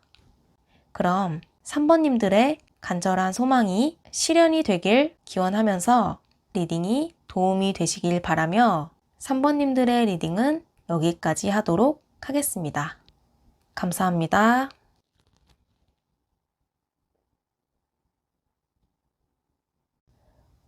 그럼 3번님들의 간절한 소망이 실현이 되길 기원하면서 리딩이 도움이 되시길 바라며 3번님들의 리딩은 여기까지 하도록 하겠습니다. 감사합니다.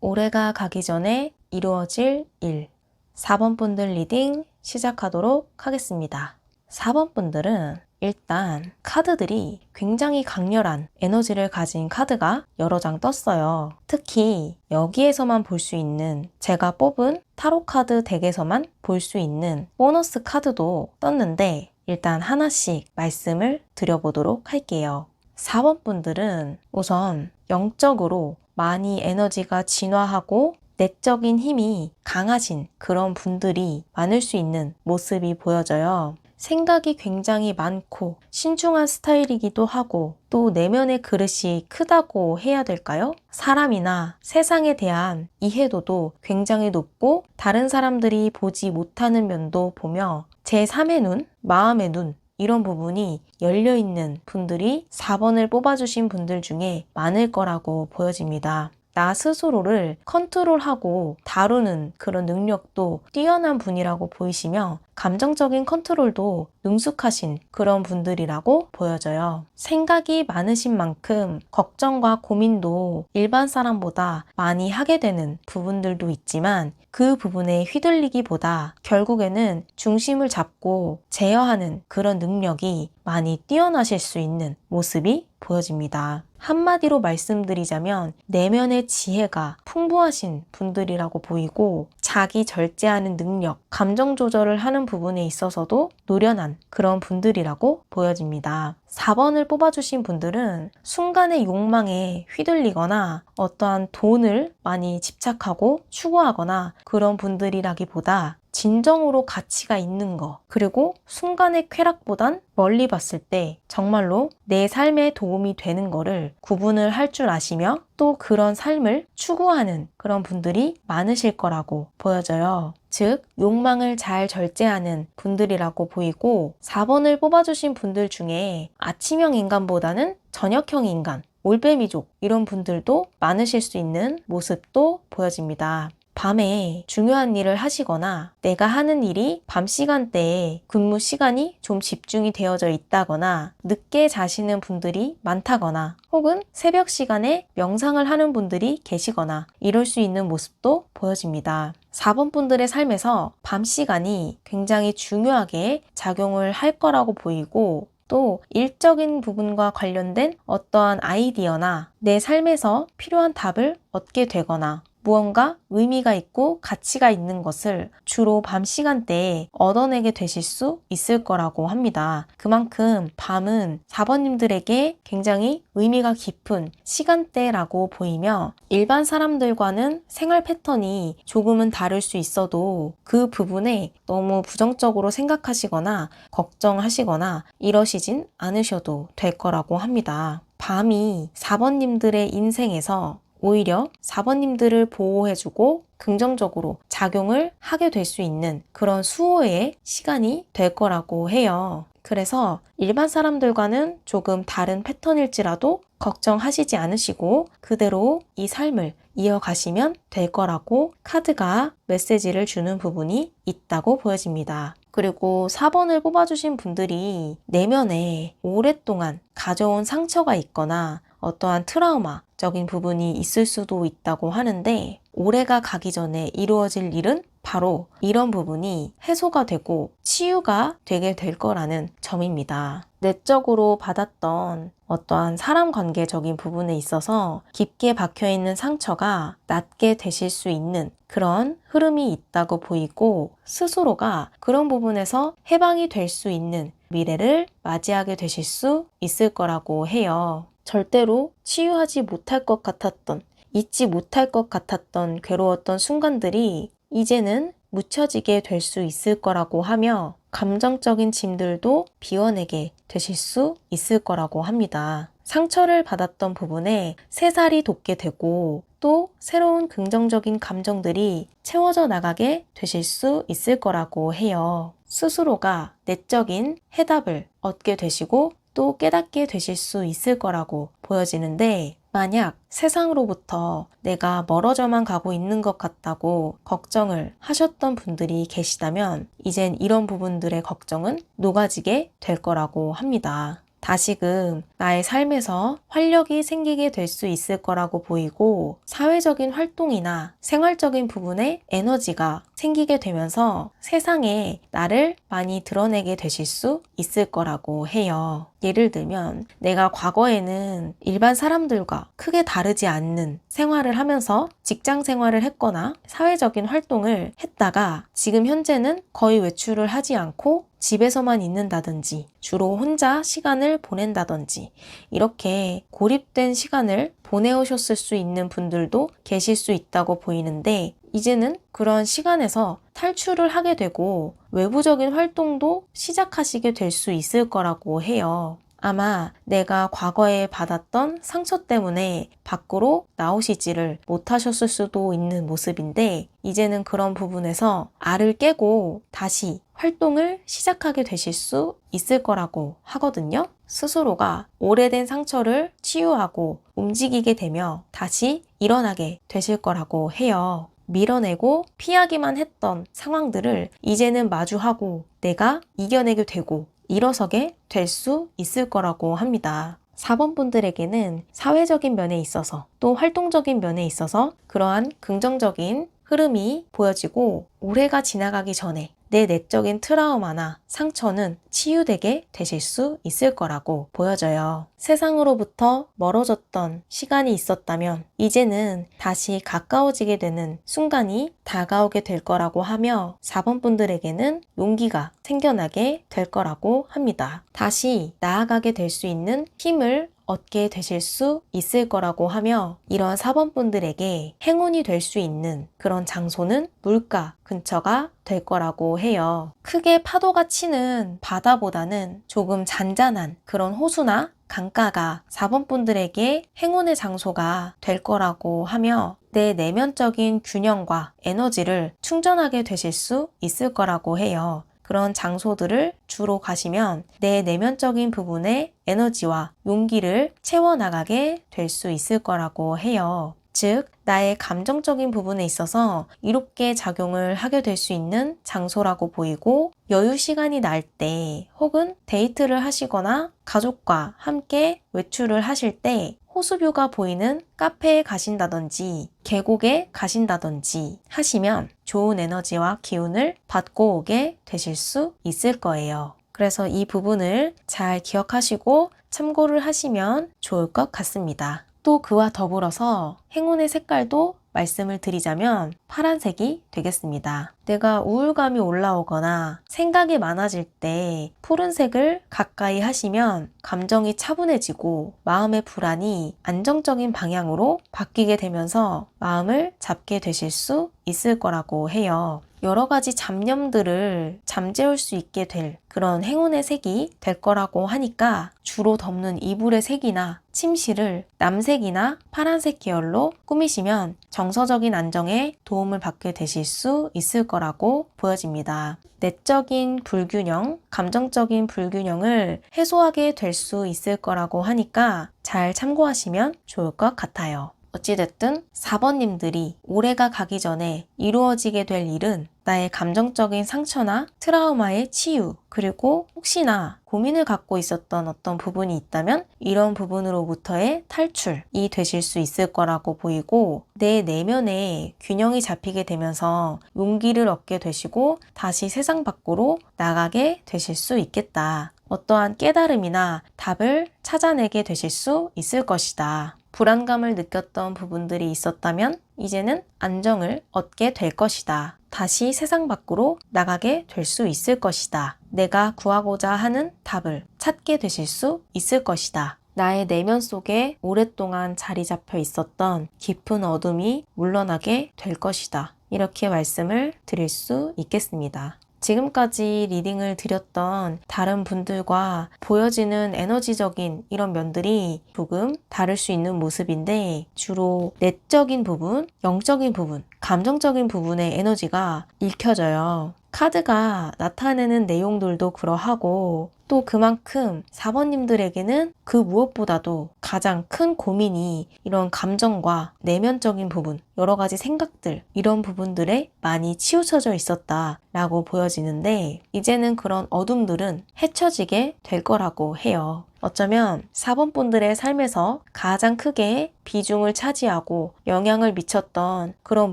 올해가 가기 전에 이루어질 일 4번 분들 리딩 시작하도록 하겠습니다. 4번 분들은 일단 카드들이 굉장히 강렬한 에너지를 가진 카드가 여러 장 떴어요. 특히 여기에서만 볼 수 있는 제가 뽑은 타로 카드 덱에서만 볼 수 있는 보너스 카드도 떴는데 일단 하나씩 말씀을 드려보도록 할게요. 4번 분들은 우선 영적으로 많이 에너지가 진화하고 내적인 힘이 강하신 그런 분들이 많을 수 있는 모습이 보여져요. 생각이 굉장히 많고 신중한 스타일이기도 하고 또 내면의 그릇이 크다고 해야 될까요? 사람이나 세상에 대한 이해도도 굉장히 높고 다른 사람들이 보지 못하는 면도 보며 제3의 눈, 마음의 눈 이런 부분이 열려있는 분들이 4번을 뽑아주신 분들 중에 많을 거라고 보여집니다. 나 스스로를 컨트롤하고 다루는 그런 능력도 뛰어난 분이라고 보이시며 감정적인 컨트롤도 능숙하신 그런 분들이라고 보여져요. 생각이 많으신 만큼 걱정과 고민도 일반 사람보다 많이 하게 되는 부분들도 있지만 그 부분에 휘둘리기보다 결국에는 중심을 잡고 제어하는 그런 능력이 많이 뛰어나실 수 있는 모습이 보여집니다. 한마디로 말씀드리자면 내면의 지혜가 풍부하신 분들이라고 보이고 자기 절제하는 능력, 감정 조절을 하는 부분에 있어서도 노련한 그런 분들이라고 보여집니다. 4번을 뽑아주신 분들은 순간의 욕망에 휘둘리거나 어떠한 돈을 많이 집착하고 추구하거나 그런 분들이라기보다 진정으로 가치가 있는 거, 그리고 순간의 쾌락보단 멀리 봤을 때 정말로 내 삶에 도움이 되는 거를 구분을 할 줄 아시며 또 그런 삶을 추구하는 그런 분들이 많으실 거라고 보여져요. 즉, 욕망을 잘 절제하는 분들이라고 보이고 4번을 뽑아주신 분들 중에 아침형 인간보다는 저녁형 인간, 올빼미족 이런 분들도 많으실 수 있는 모습도 보여집니다. 밤에 중요한 일을 하시거나 내가 하는 일이 밤 시간대에 근무 시간이 좀 집중이 되어져 있다거나 늦게 자시는 분들이 많다거나 혹은 새벽 시간에 명상을 하는 분들이 계시거나 이럴 수 있는 모습도 보여집니다. 4번 분들의 삶에서 밤 시간이 굉장히 중요하게 작용을 할 거라고 보이고 또 일적인 부분과 관련된 어떠한 아이디어나 내 삶에서 필요한 답을 얻게 되거나 무언가 의미가 있고 가치가 있는 것을 주로 밤 시간대에 얻어내게 되실 수 있을 거라고 합니다. 그만큼 밤은 4번님들에게 굉장히 의미가 깊은 시간대라고 보이며 일반 사람들과는 생활 패턴이 조금은 다를 수 있어도 그 부분에 너무 부정적으로 생각하시거나 걱정하시거나 이러시진 않으셔도 될 거라고 합니다. 밤이 4번님들의 인생에서 오히려 4번님들을 보호해주고 긍정적으로 작용을 하게 될 수 있는 그런 수호의 시간이 될 거라고 해요. 그래서 일반 사람들과는 조금 다른 패턴일지라도 걱정하시지 않으시고 그대로 이 삶을 이어가시면 될 거라고 카드가 메시지를 주는 부분이 있다고 보여집니다. 그리고 4번을 뽑아주신 분들이 내면에 오랫동안 가져온 상처가 있거나 어떠한 트라우마적인 부분이 있을 수도 있다고 하는데 올해가 가기 전에 이루어질 일은 바로 이런 부분이 해소가 되고 치유가 되게 될 거라는 점입니다. 내적으로 받았던 어떠한 사람 관계적인 부분에 있어서 깊게 박혀있는 상처가 낫게 되실 수 있는 그런 흐름이 있다고 보이고 스스로가 그런 부분에서 해방이 될 수 있는 미래를 맞이하게 되실 수 있을 거라고 해요. 절대로 치유하지 못할 것 같았던, 잊지 못할 것 같았던 괴로웠던 순간들이 이제는 묻혀지게 될 수 있을 거라고 하며 감정적인 짐들도 비워내게 되실 수 있을 거라고 합니다. 상처를 받았던 부분에 새살이 돋게 되고 또 새로운 긍정적인 감정들이 채워져 나가게 되실 수 있을 거라고 해요. 스스로가 내적인 해답을 얻게 되시고 또 깨닫게 되실 수 있을 거라고 보여지는데 만약 세상으로부터 내가 멀어져만 가고 있는 것 같다고 걱정을 하셨던 분들이 계시다면 이젠 이런 부분들의 걱정은 녹아지게 될 거라고 합니다. 다시금 나의 삶에서 활력이 생기게 될 수 있을 거라고 보이고 사회적인 활동이나 생활적인 부분에 에너지가 생기게 되면서 세상에 나를 많이 드러내게 되실 수 있을 거라고 해요. 예를 들면 내가 과거에는 일반 사람들과 크게 다르지 않는 생활을 하면서 직장 생활을 했거나 사회적인 활동을 했다가 지금 현재는 거의 외출을 하지 않고 집에서만 있는다든지 주로 혼자 시간을 보낸다든지 이렇게 고립된 시간을 보내오셨을 수 있는 분들도 계실 수 있다고 보이는데 이제는 그런 시간에서 탈출을 하게 되고 외부적인 활동도 시작하시게 될 수 있을 거라고 해요. 아마 내가 과거에 받았던 상처 때문에 밖으로 나오시지를 못하셨을 수도 있는 모습인데 이제는 그런 부분에서 알을 깨고 다시 활동을 시작하게 되실 수 있을 거라고 하거든요. 스스로가 오래된 상처를 치유하고 움직이게 되며 다시 일어나게 되실 거라고 해요. 밀어내고 피하기만 했던 상황들을 이제는 마주하고 내가 이겨내게 되고 일어서게 될 수 있을 거라고 합니다. 4번 분들에게는 사회적인 면에 있어서 또 활동적인 면에 있어서 그러한 긍정적인 흐름이 보여지고 올해가 지나가기 전에 내 내적인 트라우마나 상처는 치유되게 되실 수 있을 거라고 보여져요. 세상으로부터 멀어졌던 시간이 있었다면 이제는 다시 가까워지게 되는 순간이 다가오게 될 거라고 하며 4번 분들에게는 용기가 생겨나게 될 거라고 합니다. 다시 나아가게 될 수 있는 힘을 얻게 되실 수 있을 거라고 하며 이런 4번 분들에게 행운이 될 수 있는 그런 장소는 물가 근처가 될 거라고 해요. 크게 파도가 치는 바다보다는 조금 잔잔한 그런 호수나 강가가 4번 분들에게 행운의 장소가 될 거라고 하며 내 내면적인 균형과 에너지를 충전하게 되실 수 있을 거라고 해요. 그런 장소들을 주로 가시면 내 내면적인 부분의 에너지와 용기를 채워나가게 될 수 있을 거라고 해요. 즉, 나의 감정적인 부분에 있어서 이롭게 작용을 하게 될 수 있는 장소라고 보이고 여유 시간이 날 때 혹은 데이트를 하시거나 가족과 함께 외출을 하실 때 호수뷰가 보이는 카페에 가신다든지 계곡에 가신다든지 하시면 좋은 에너지와 기운을 받고 오게 되실 수 있을 거예요. 그래서 이 부분을 잘 기억하시고 참고를 하시면 좋을 것 같습니다. 또 그와 더불어서 행운의 색깔도 말씀을 드리자면 파란색이 되겠습니다. 내가 우울감이 올라오거나 생각이 많아질 때 푸른색을 가까이 하시면 감정이 차분해지고 마음의 불안이 안정적인 방향으로 바뀌게 되면서 마음을 잡게 되실 수 있을 거라고 해요. 여러 가지 잡념들을 잠재울 수 있게 될 그런 행운의 색이 될 거라고 하니까 주로 덮는 이불의 색이나 침실을 남색이나 파란색 계열로 꾸미시면 정서적인 안정에 도움을 받게 되실 수 있을 거라고 보여집니다. 내적인 불균형, 감정적인 불균형을 해소하게 될 수 있을 거라고 하니까 잘 참고하시면 좋을 것 같아요. 어찌됐든 4번님들이 올해가 가기 전에 이루어지게 될 일은 나의 감정적인 상처나 트라우마의 치유, 그리고 혹시나 고민을 갖고 있었던 어떤 부분이 있다면 이런 부분으로부터의 탈출이 되실 수 있을 거라고 보이고 내 내면에 균형이 잡히게 되면서 용기를 얻게 되시고 다시 세상 밖으로 나가게 되실 수 있겠다. 어떠한 깨달음이나 답을 찾아내게 되실 수 있을 것이다. 불안감을 느꼈던 부분들이 있었다면 이제는 안정을 얻게 될 것이다. 다시 세상 밖으로 나가게 될 수 있을 것이다. 내가 구하고자 하는 답을 찾게 되실 수 있을 것이다. 나의 내면 속에 오랫동안 자리 잡혀 있었던 깊은 어둠이 물러나게 될 것이다. 이렇게 말씀을 드릴 수 있겠습니다. 지금까지 리딩을 드렸던 다른 분들과 보여지는 에너지적인 이런 면들이 조금 다를 수 있는 모습인데 주로 내적인 부분, 영적인 부분, 감정적인 부분의 에너지가 읽혀져요. 카드가 나타내는 내용들도 그러하고 또 그만큼 4번님들에게는 그 무엇보다도 가장 큰 고민이 이런 감정과 내면적인 부분, 여러 가지 생각들, 이런 부분들에 많이 치우쳐져 있었다라고 보여지는데 이제는 그런 어둠들은 헤쳐지게 될 거라고 해요. 어쩌면 4번 분들의 삶에서 가장 크게 비중을 차지하고 영향을 미쳤던 그런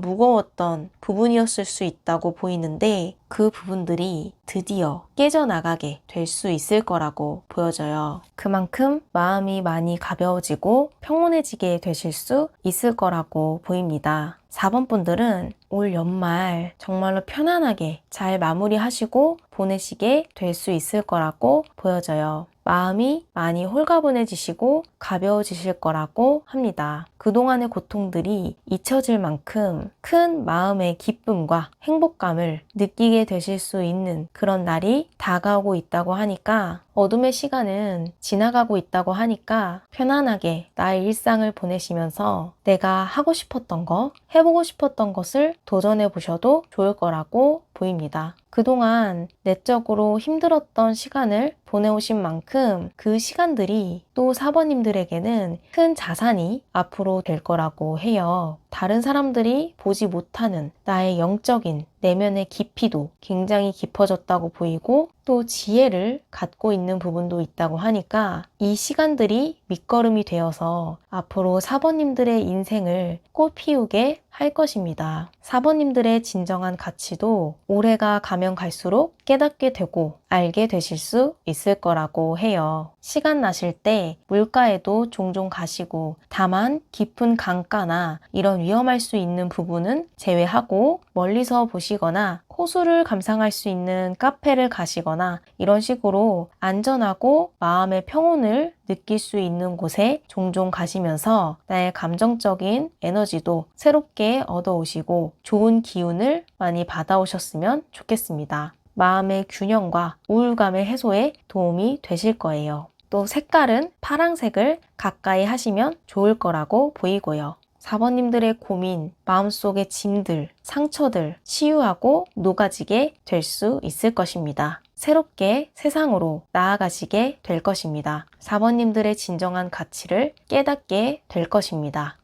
무거웠던 부분이었을 수 있다고 보이는데 그 부분들이 드디어 깨져나가게 될 수 있을 거라고 보여져요. 그만큼 마음이 많이 가벼워지고 평온해지게 되실 수 있을 거라고 보입니다. 4번 분들은 올 연말 정말로 편안하게 잘 마무리하시고 보내시게 될 수 있을 거라고 보여져요. 마음이 많이 홀가분해지시고 가벼워지실 거라고 합니다. 그동안의 고통들이 잊혀질 만큼 큰 마음의 기쁨과 행복감을 느끼게 되실 수 있는 그런 날이 다가오고 있다고 하니까, 어둠의 시간은 지나가고 있다고 하니까 편안하게 나의 일상을 보내시면서 내가 하고 싶었던 거, 해보고 싶었던 것을 도전해 보셔도 좋을 거라고 보입니다. 그동안 내적으로 힘들었던 시간을 보내오신 만큼 그 시간들이 또 4번님들에게는 큰 자산이 앞으로 될 거라고 해요. 다른 사람들이 보지 못하는 나의 영적인 내면의 깊이도 굉장히 깊어졌다고 보이고, 또 지혜를 갖고 있는 부분도 있다고 하니까 이 시간들이 밑거름이 되어서 앞으로 4번님들의 인생을 꽃피우게 할 것입니다. 4번님들의 진정한 가치도 올해가 가면 갈수록 깨닫게 되고 알게 되실 수 있을 거라고 해요. 시간 나실 때 물가에도 종종 가시고, 다만 깊은 강가나 이런 위험할 수 있는 부분은 제외하고 멀리서 보시거나 호수를 감상할 수 있는 카페를 가시거나 이런 식으로 안전하고 마음의 평온을 느낄 수 있는 곳에 종종 가시면서 나의 감정적인 에너지도 새롭게 얻어오시고 좋은 기운을 많이 받아오셨으면 좋겠습니다. 마음의 균형과 우울감의 해소에 도움이 되실 거예요. 또 색깔은 파랑색을 가까이 하시면 좋을 거라고 보이고요. 4번님들의 고민, 마음속의 짐들, 상처들 치유하고 녹아지게 될 수 있을 것입니다. 새롭게 세상으로 나아가시게 될 것입니다. 4번님들의 진정한 가치를 깨닫게 될 것입니다.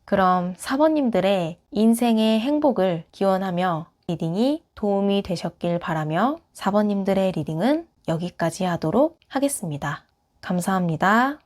그럼 4번님들의 인생의 행복을 기원하며 리딩이 도움이 되셨길 바라며 4번님들의 리딩은 여기까지 하도록 하겠습니다. 감사합니다.